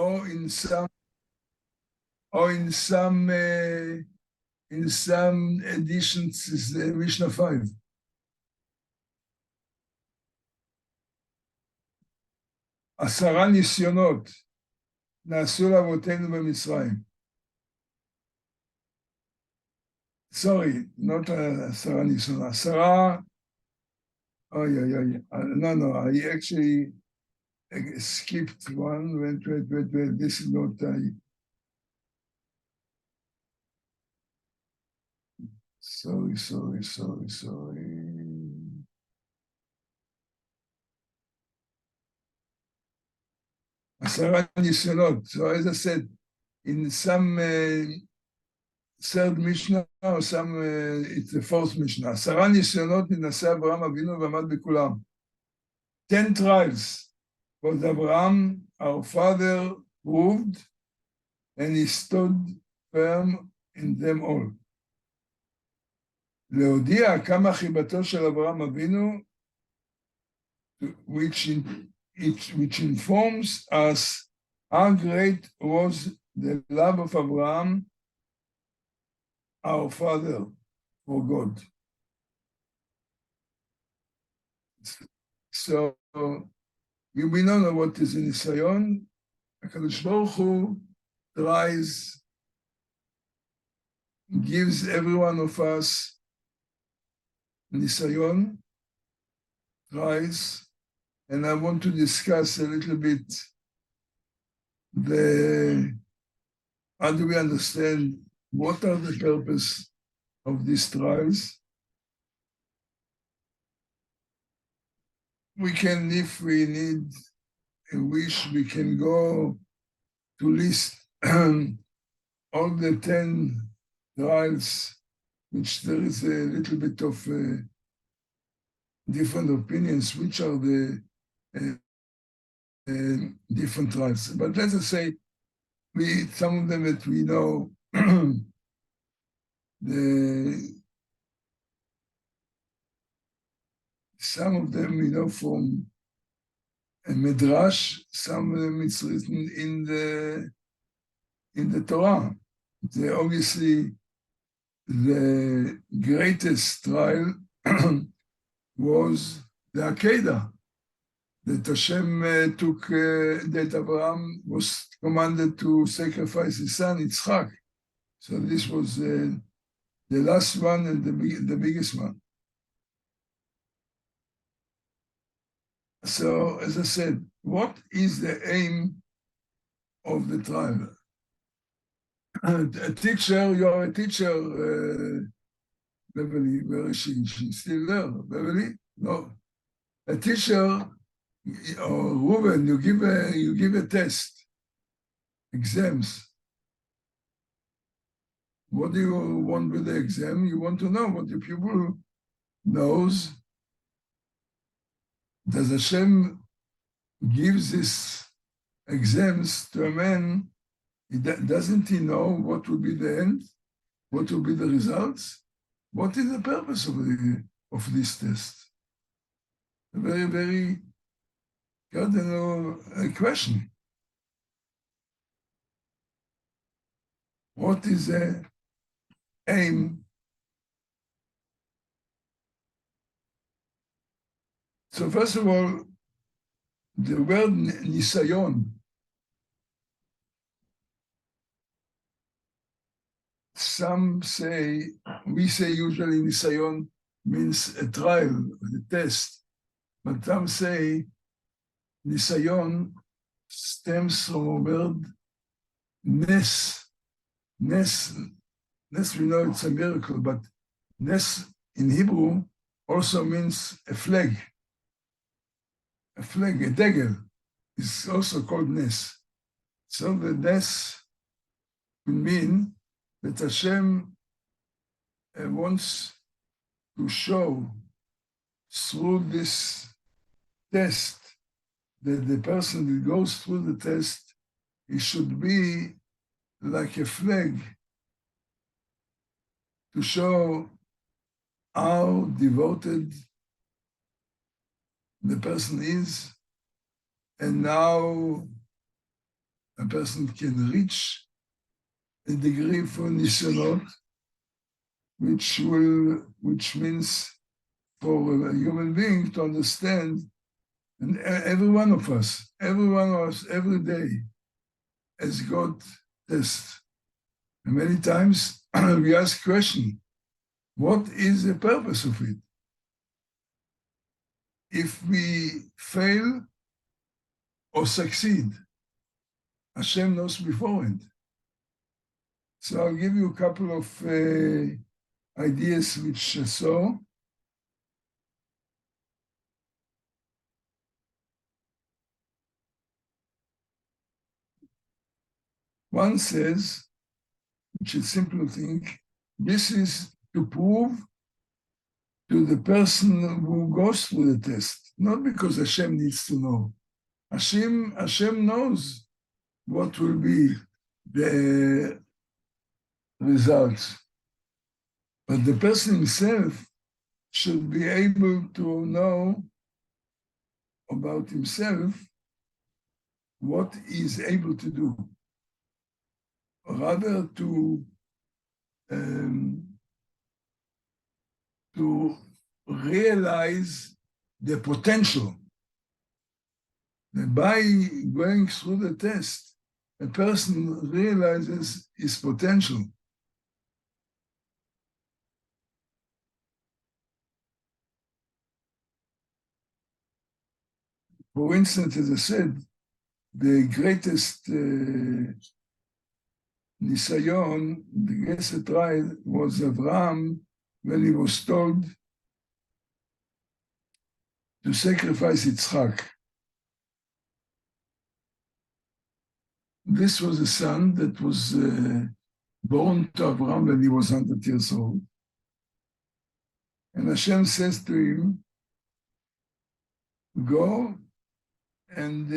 or in some editions is Mishnah 5. עשרה ניסיונות נעשו לאבותינו במצרים. Sorry, not עשרה ניסיונות, no, I actually skipped one. Wait, this is not, sorry. עשרה ניסיונות. So as I said, in some third Mishnah or some, it's the fourth Mishnah. עשרה ניסיונות ננסה אברהם אבינו ועמד בכולם. 10 trials was Abraham, our father, proved, and he stood firm in them all. להודיע כמה חיבתו של אברהם אבינו, which informs us how great was the love of Abraham, our father, for God. So, we don't know what is in Nisayon. HaKadosh Baruch Hu tries, gives every one of us Nisayon, tries, and I want to discuss a little bit how do we understand what are the purpose of these trials. We can, if we need a wish, we can go to list all the 10 trials, which there is a little bit of different opinions, which are the different trials. But let us say, some of them that we know, some of them we know from a Midrash, some of them it's written in the Torah. Obviously, the greatest trial was the Akedah, that Hashem took, that Abraham was commanded to sacrifice his son, Yitzchak. So this was the last one and the biggest one. So, as I said, what is the aim of the trial? A teacher, you are a teacher, Beverly, where is she? She's still there, Beverly? No. A teacher, or Ruben, you give a test, exams. What do you want with the exam? You want to know what the pupil knows. Does Hashem gives this exams to a man? Doesn't he know what will be the end? What will be the results? What is the purpose of this test? A very, very cardinal question. What is the aim? So first of all, the word nisayon, some say, we say usually nisayon means a trial, a test, but some say nisayon stems from a word nes. Nes, we know it's a miracle, but nes in Hebrew also means a flag. A flag, a dagger, is also called nes. So the nes will mean that Hashem wants to show through this test that the person that goes through the test, he should be like a flag to show how devoted the person is and how a person can reach a degree for nisyonot, which means for a human being to understand, and every one of us, every day has got tests. And many times we ask question, what is the purpose of it? If we fail or succeed, Hashem knows beforehand. So I'll give you a couple of ideas which I saw. One says, which is simple thing, this is to prove to the person who goes through the test, not because Hashem needs to know. Hashem knows what will be the results. But the person himself should be able to know about himself what he is able to do, rather to realize the potential. That by going through the test, a person realizes his potential. For instance, as I said, the greatest nisayon, the greatest trial was Abraham when he was told to sacrifice Yitzchak. This was a son that was born to Abraham when he was 100 years old. And Hashem says to him, go and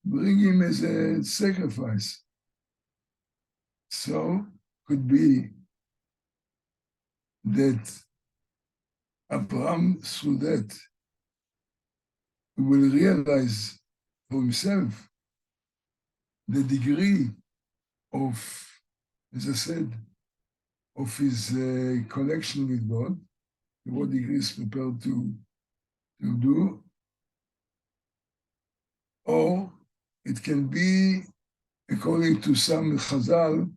bring him as a sacrifice. So could be that Abraham, through that, will realize for himself the degree of, as I said, of his connection with God, what he is prepared to do, or it can be, according to some Chazal,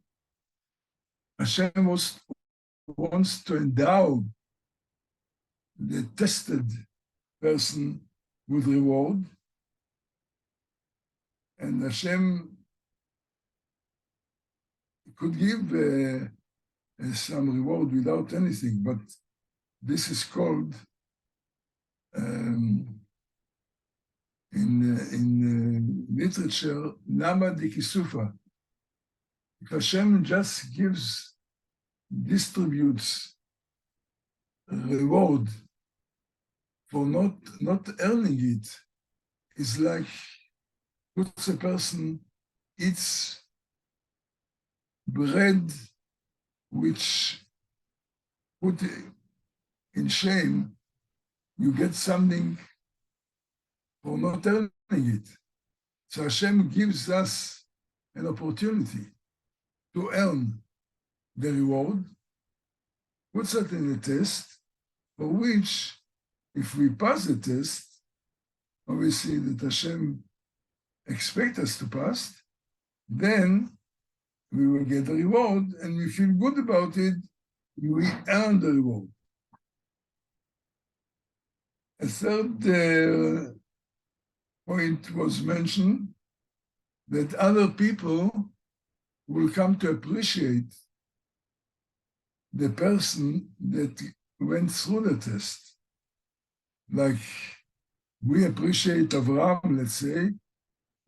Hashem wants to endow the tested person with reward, and Hashem could give some reward without anything, but this is called in literature Nama de Kisufa. Hashem just distributes reward for not earning it. It's like puts a person eats bread which put in shame, you get something for not earning it. So Hashem gives us an opportunity to earn the reward, puts it in a test, for which, if we pass the test, obviously that Hashem expects us to pass, then we will get the reward, and we feel good about it, we earn the reward. A third point was mentioned, that other people will come to appreciate the person that went through the test. Like we appreciate Avraham, let's say,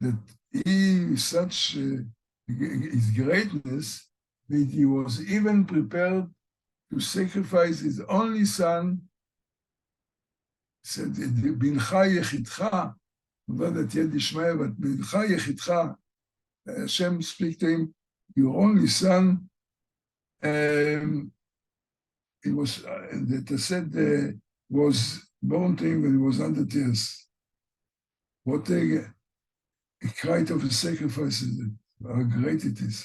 that he is such his greatness that he was even prepared to sacrifice his only son. He said, Bincha yechidcha, not that yet Ishmael, but Bincha yechidcha. Hashem speak to him, your only son. It was that I said was born to him when he was 100 years. what a kind of a sacrifice is it, how great it is.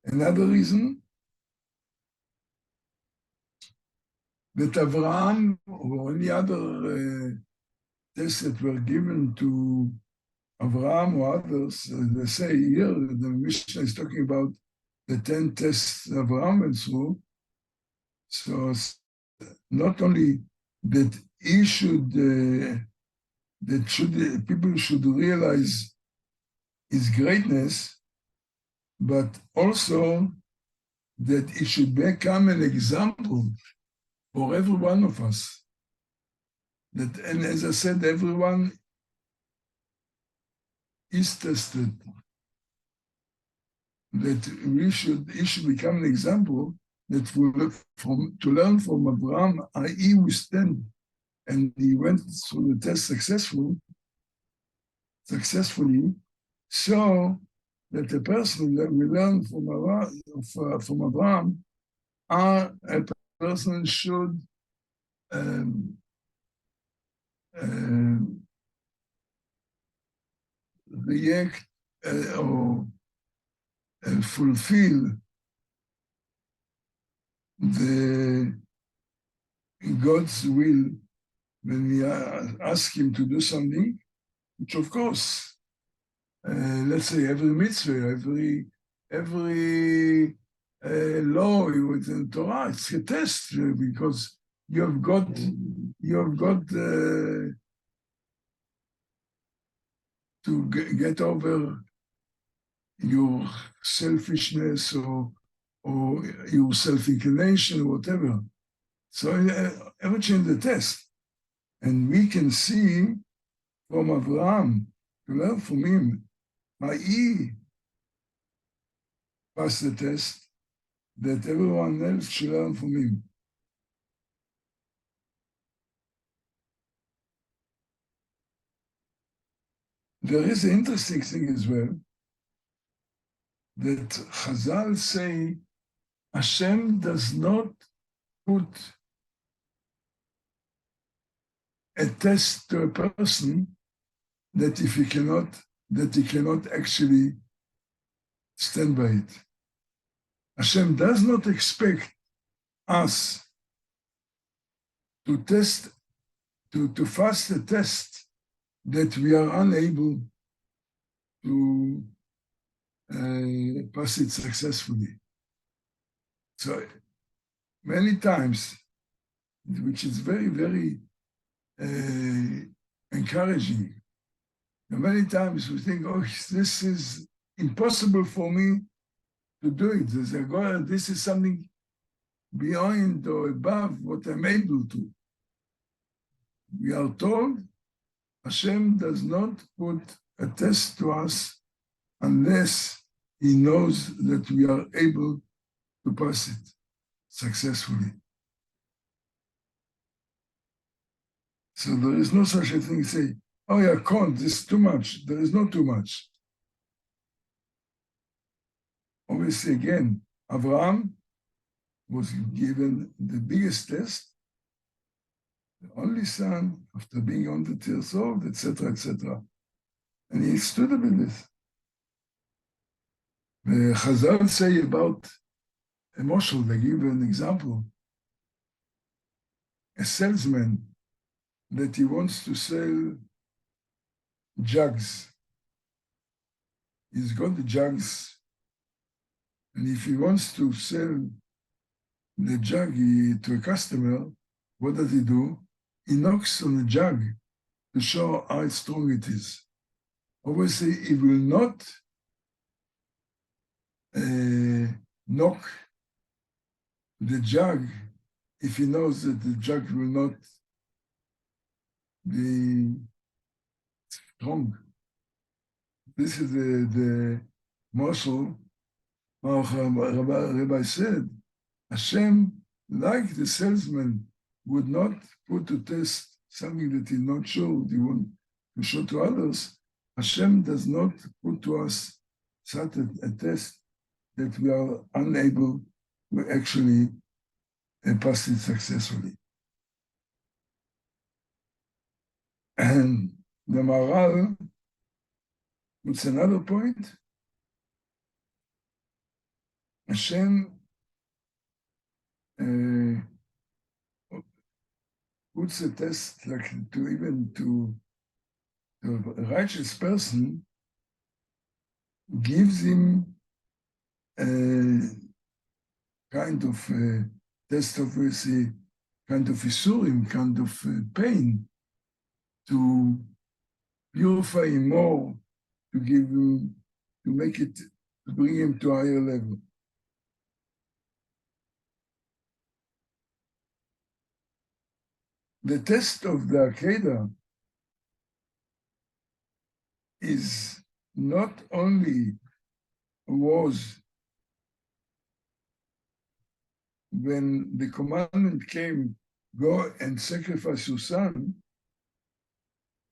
Another reason that Avraham or any other tests that were given to Avraham or others, they say here, the Mishnah is talking about the 10 tests Avraham went through. So it's not only that he should, people should realize his greatness, but also that it should become an example for every one of us. That, and as I said, everyone is tested. That he should become an example that to learn from Abraham, how he withstand, and he went through the test successfully, so that the person that we learn from Abraham, a person should react or fulfill the God's will when we ask him to do something, which of course, let's say every mitzvah, every law within Torah, it's a test because you have got to get over your selfishness or your self-inclination or whatever. So everything is the test. And we can see from Abraham, to learn from him, how he passed the test, that everyone else should learn from him. There is an interesting thing as well, that Chazal say, Hashem does not put a test to a person that he cannot actually stand by it. Hashem does not expect us to pass the test that we are unable to pass it successfully. So many times, which is very, very encouraging. And many times we think, oh, this is impossible for me to do it. This is something beyond or above what I'm able to. We are told Hashem does not put a test to us unless he knows that we are able to pass it successfully. So there is no such a thing, say, oh yeah, can't, this is too much. There is not too much. Obviously, again, Abraham was given the biggest test, the only son, after being 100 years old, etc., etc. And he stood up in this. The Chazal say about emotional, they give an example. A salesman that he wants to sell jugs. He's got the jugs, and if he wants to sell the jug to a customer, what does he do? He knocks on the jug to show how strong it is. Obviously, he will not knock the jug if he knows that the jug will not be strong. This is the morsel. Rabbi said, Hashem, like the salesman, would not put to test something that he's not sure he wants to show to others. Hashem does not put to us such a test that we are unable to actually pass it successfully. And the Maharal puts another point. Hashem puts a test like to a righteous person, gives him a kind of test of kind of isurim, kind of pain, to purify him more, to give him, to make it, to bring him to a higher level. The test of the Akedah is not only was when the commandment came, go and sacrifice your son,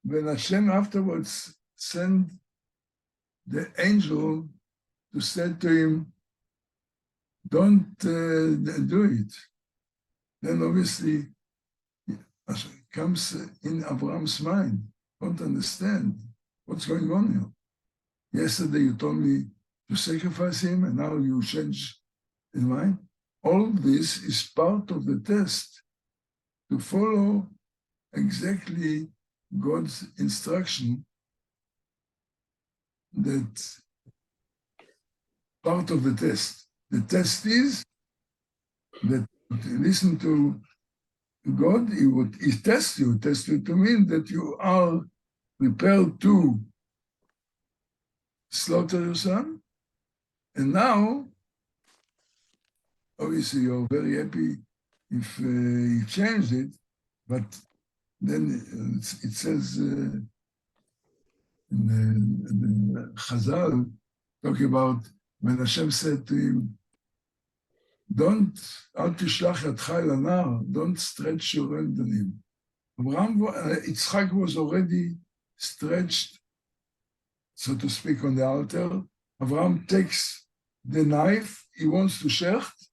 when Hashem afterwards sent the angel to say to him, don't do it. Then obviously comes in Abraham's mind, don't understand what's going on here. Yesterday you told me to sacrifice him and now you change in mind. All this is part of the test to follow exactly God's instruction, that part of the test. The test is that listen to God, he tests you to mean that you are prepared to slaughter your son, and now obviously you're very happy if you changed it, but then it says in the Chazal, talking about when Hashem said to him, don't stretch your hand on him. Yitzchak was already stretched, so to speak, on the altar. Abraham takes the knife, he wants to shecht,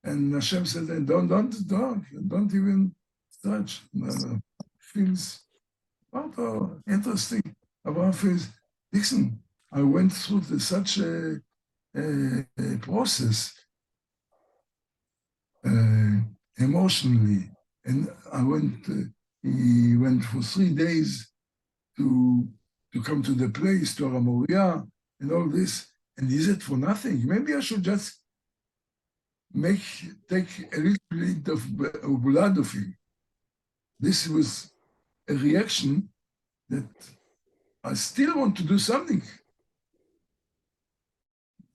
and Hashem said, don't even stretch. Feels interesting. Abraham feels, listen, I went through such a process emotionally, and he went for 3 days to come to the place, to Aramoria, and all this, and is it for nothing? Maybe I should just take a little bit of blood of him. This was a reaction that I still want to do something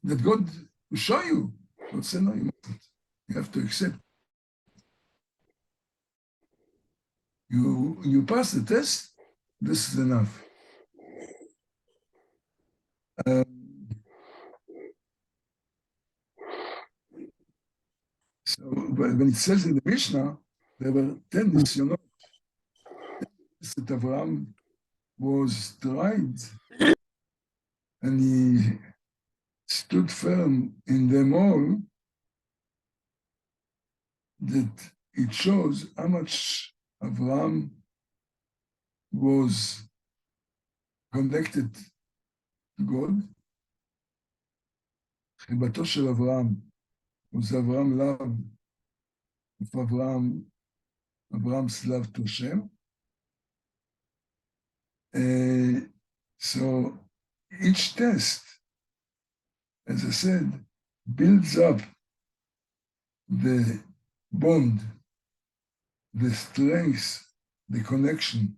that God will show you. God said, no, you mustn't. You have to accept. You pass the test, this is enough. So when it says in the Mishnah, there were 10 nisyonot that Avraham was tried, and he stood firm in them all, that it shows how much Avraham was connected to God. חיבתו של אברהם, was Avraham love of Abraham's love to Hashem. So each test, as I said, builds up the bond, the strength, the connection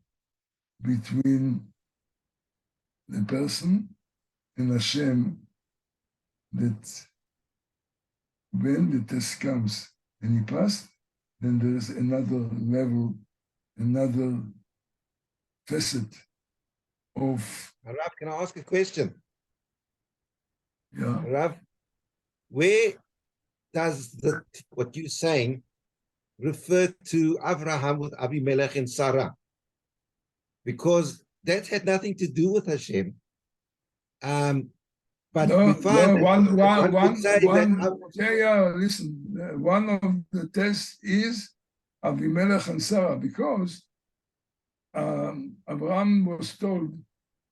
between the person and Hashem, that when the test comes and he passed, then there is another level, another facet of... Rav, can I ask a question? Yeah. Rav, where does what you're saying refer to Abraham with Abimelech and Sarah? Because that had nothing to do with Hashem. But we find listen, one of the tests is Abimelech and Sarah, because Abraham was told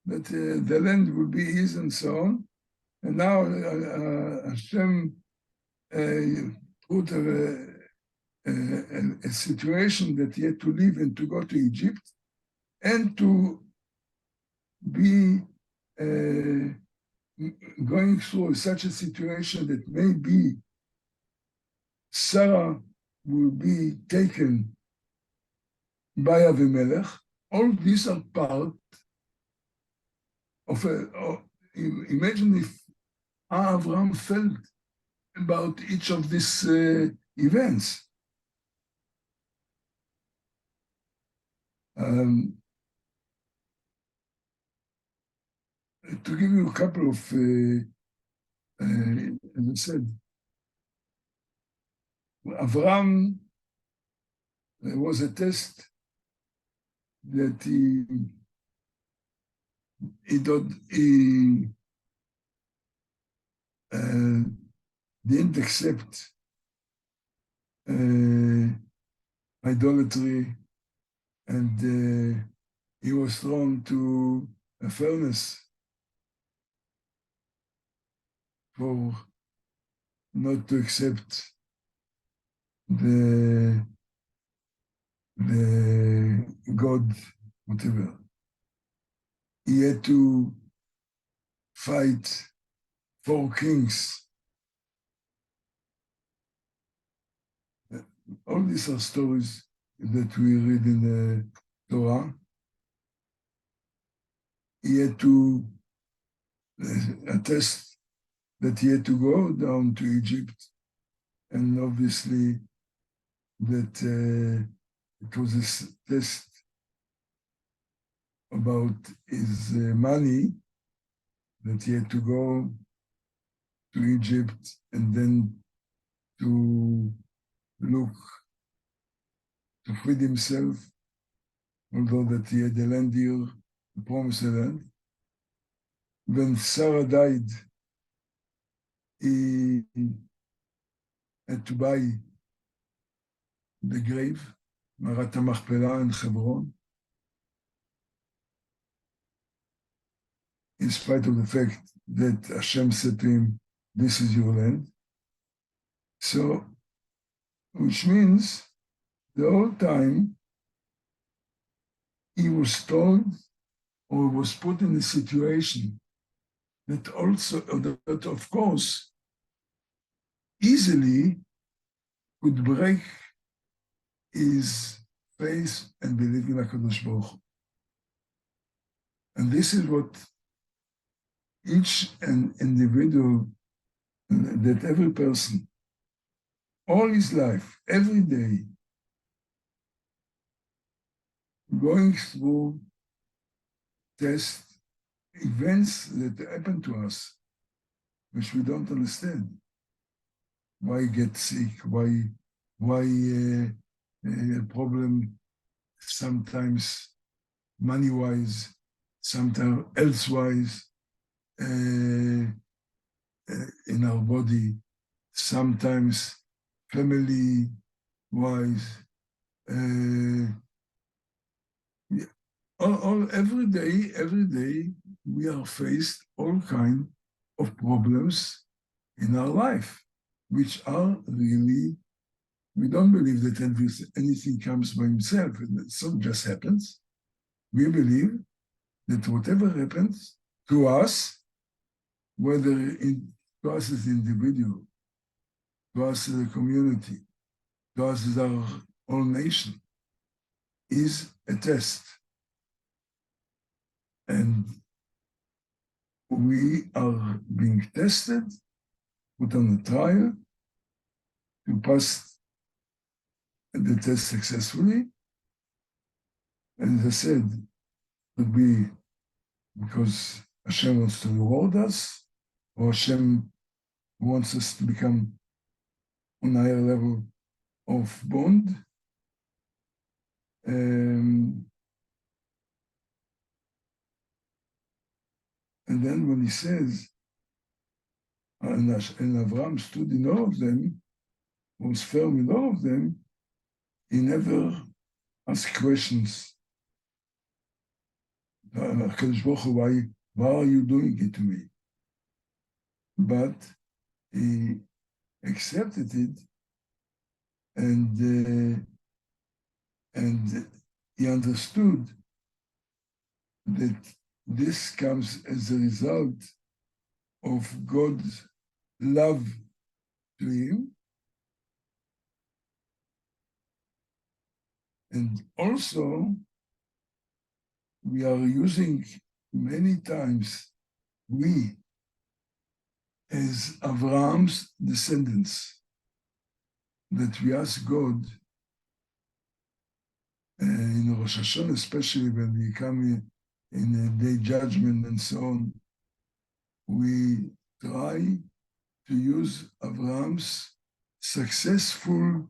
that the land will be his and so on. And now Hashem put a situation that he had to leave and to go to Egypt and to be going through such a situation that maybe Sarah will be taken by Avimelech. All these are part of imagine if Abraham felt about each of these events. To give you a couple of, as I said, Avraham was a test that he didn't accept idolatry, and he was thrown to a furnace for not to accept the God, whatever. He had to fight 4 kings. All these are stories that we read in the Torah. He had to attest that he had to go down to Egypt, and obviously that it was a test about his money, that he had to go to Egypt and then to look to feed himself, although that he had a land here, the promised land. When Sarah died, he had to buy the grave, Marat HaMachpelah in Hebron, in spite of the fact that Hashem said to him, "This is your land." So, which means the whole time he was told or was put in a situation that also, that of course, easily could break his faith and believe in HaKadosh Baruch Hu. And this is what each individual, that every person, all his life, every day, going through test events that happen to us, which we don't understand. Why get sick? Why a problem sometimes money-wise, sometimes elsewise in our body, sometimes family-wise. Every day we are faced all kind of problems in our life, which are really, we don't believe that anything comes by himself, and so just happens. We believe that whatever happens to us, whether to us as individual, to us as a community, to us as our whole nation, is a test. And we are being tested, put on a trial, to pass the test successfully. And as I said, it would be because Hashem wants to reward us, or Hashem wants us to become on a higher level of bond. And then when he says, and Avraham stood in all of them, was firm in all of them, he never asked questions HaKadosh Baruch Hu, why are you doing it to me? But he accepted it, and he understood that this comes as a result of God's love to him, and also we are using many times we as Abraham's descendants, that we ask God in Rosh Hashanah, especially when we come in a day judgment and so on, we try to use Abraham's successful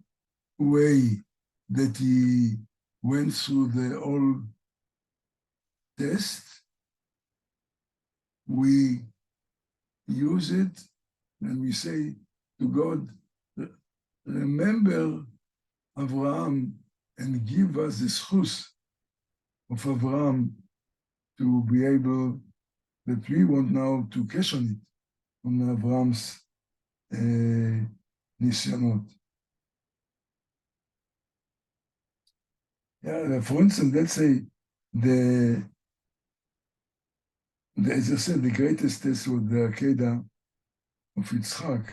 way that he went through the whole test. We use it and we say to God, remember Abraham and give us the schus of Abraham to be able, that we want now to cash on it, on Abraham's nisyonot. Yeah, for instance, let's say as I said, the greatest test was the Akedah of Yitzchak.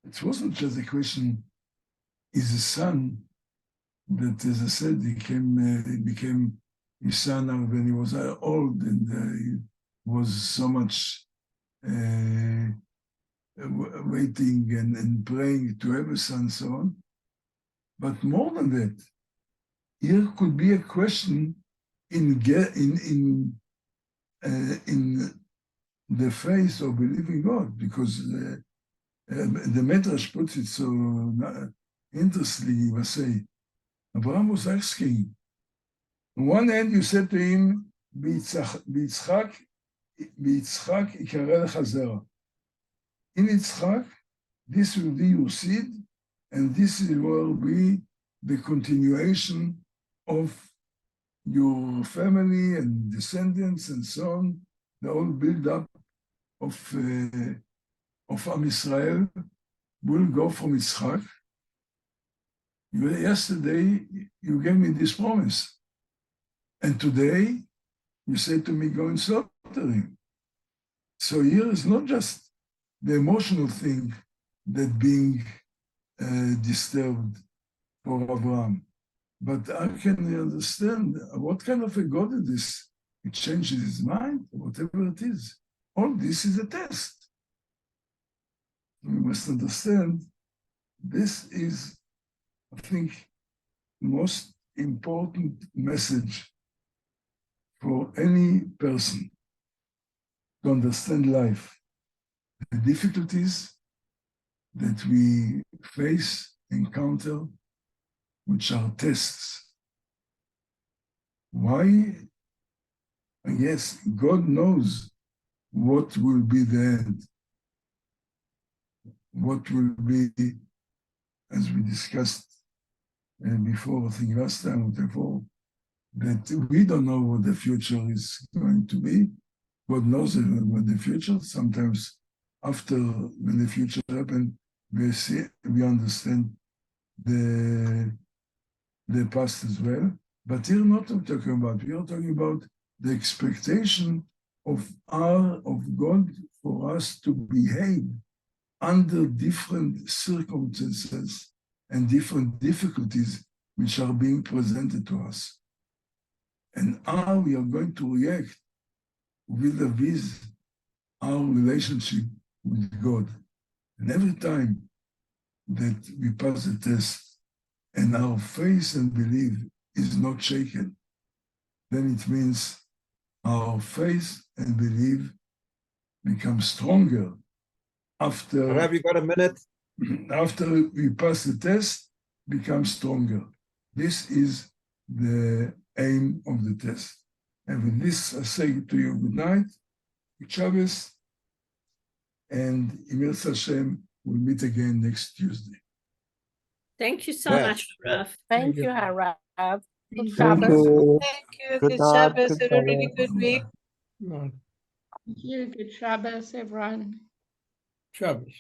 It wasn't just a question, is a son that, as I said, he became his son when he was old, and he was so much waiting and praying to have a son, so on. But more than that, here could be a question in the face of believing God, because the Medrash puts it so interestingly. He was saying, Abraham was asking, on one hand, you said to him, ביצחק יקרא לך זרע. In Yitzchak, this will be your seed, and this will be the continuation of your family and descendants and so on, the whole build-up of Am Israel will go from Yitzchak. Yesterday, you gave me this promise. And today, you say to me, go and slaughter him. So here is not just the emotional thing that being disturbed for Abraham, but I can understand what kind of a God it is. It changes his mind, whatever it is. All this is a test. We must understand this is, I think, the most important message for any person to understand life. The difficulties that we face, encounter, which are tests. Why? Yes, God knows what will be the end. What will be, as we discussed before, I think last time or before, that we don't know what the future is going to be. God knows what the future. Sometimes after, when the future happens, we understand the past as well. But here not talking about, we are talking about the expectation of God for us to behave under different circumstances and different difficulties which are being presented to us. And how we are going to react with our relationship with God. And every time that we pass the test and our faith and belief is not shaken, then it means our faith and belief become stronger after. Have you got a minute? After we pass the test, become stronger. This is the aim of the test. And with this, I say to you good night, good Shabbos, and Emir Hashem will meet again next Tuesday. Thank you so Yes. much, Rav. Thank you, Harav. Good Thank Shabbos. you. Thank you. Good Good night. Shabbos. Good Have a really Shabbos. good week. Thank you. Good Shabbos, everyone. Shabbos.